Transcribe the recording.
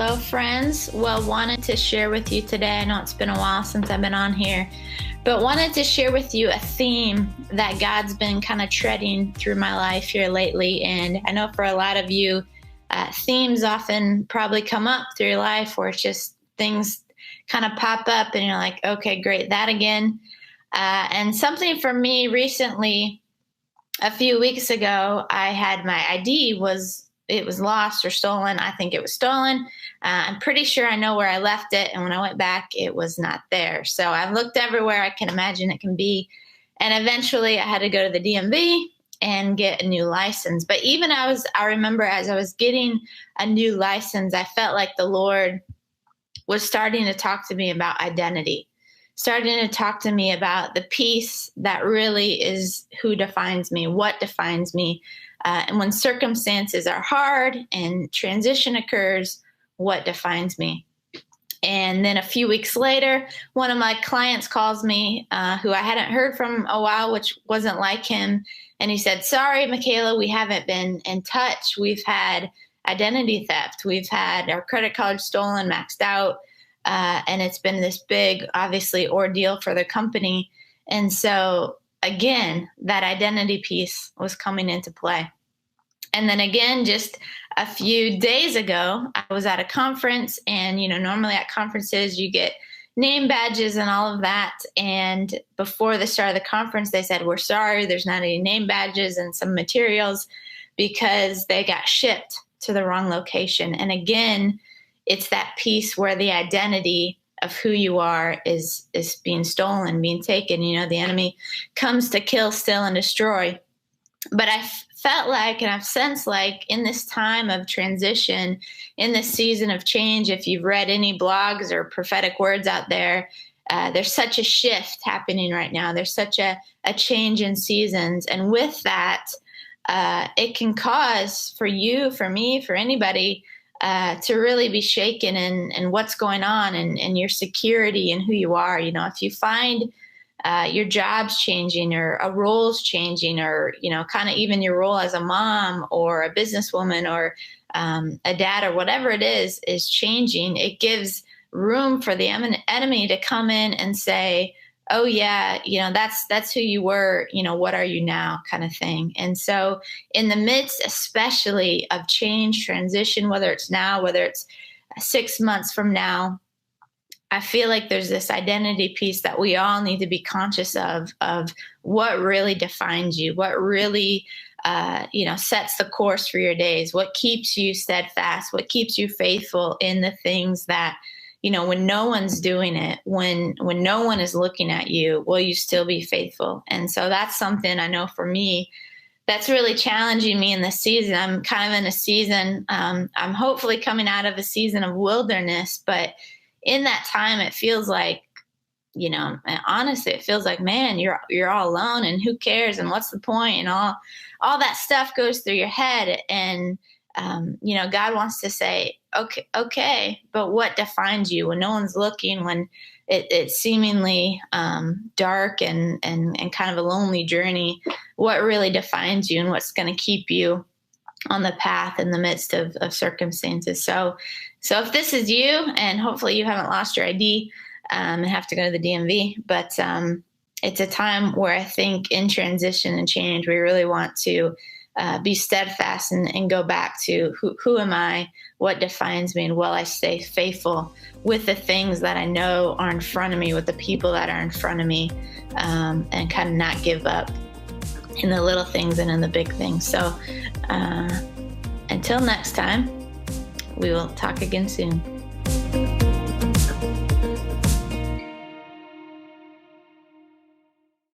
Hello, friends. Well, wanted to share with you today. I know it's been a while since I've been on here, but wanted to share with you a theme that God's been kind of treading through my life here lately. And I know for a lot of you, themes often probably come up through your life where it's just things kind of pop up and you're like, okay, great, that again. And something for me recently, a few weeks ago, I had my ID was lost or stolen. I think it was stolen. I'm pretty sure I know where I left it. And when I went back, it was not there. So I've looked everywhere I can imagine it can be. And eventually I had to go to the DMV and get a new license. But even I remember as I was getting a new license, I felt like the Lord was starting to talk to me about identity, starting to talk to me about the piece that really is who defines me, what defines me. And when circumstances are hard and transition occurs, what defines me? And then a few weeks later, one of my clients calls me, who I hadn't heard from a while, which wasn't like him. And he said, sorry, Michaela, we haven't been in touch. We've had identity theft. We've had our credit card stolen, maxed out. And it's been this big, obviously, ordeal for the company. And so, again, that identity piece was coming into play. And then again, just a few days ago, I was at a conference, and, normally at conferences, you get name badges and all of that. And before the start of the conference, they said, we're sorry, there's not any name badges and some materials because they got shipped to the wrong location. And again, it's that piece where the identity of who you are is being stolen, being taken. The enemy comes to kill, steal, and destroy. But I felt like, and I've sensed like in this time of transition, in this season of change, if you've read any blogs or prophetic words out there, there's such a shift happening right now. There's such a change in seasons. And with that, it can cause for you, for me, for anybody, to really be shaken in what's going on and your security and who you are. If you find your job's changing or a role's changing or, kind of even your role as a mom or a businesswoman or a dad or whatever it is changing, it gives room for the enemy to come in and say, oh yeah, that's who you were, what are you now, kind of thing. And so in the midst, especially of change, transition, whether it's now, whether it's 6 months from now, I feel like there's this identity piece that we all need to be conscious of what really defines you, what really, sets the course for your days, what keeps you steadfast, what keeps you faithful in the things that, when no one's doing it, when no one is looking at you, will you still be faithful? And so that's something I know for me that's really challenging me in this season. I'm kind of in a season, I'm hopefully coming out of a season of wilderness, but in that time, it feels like, honestly, it feels like, man, you're all alone and who cares and what's the point and all that stuff goes through your head. And, God wants to say, okay, but what defines you when no one's looking, when it's seemingly dark and kind of a lonely journey, what really defines you and what's going to keep you on the path in the midst of circumstances. So if this is you, and hopefully you haven't lost your ID and have to go to the DMV, but it's a time where I think in transition and change, we really want to be steadfast and go back to who am I, what defines me, and will I stay faithful with the things that I know are in front of me, with the people that are in front of me, and kind of not give up in the little things and in the big things. So until next time, we will talk again soon.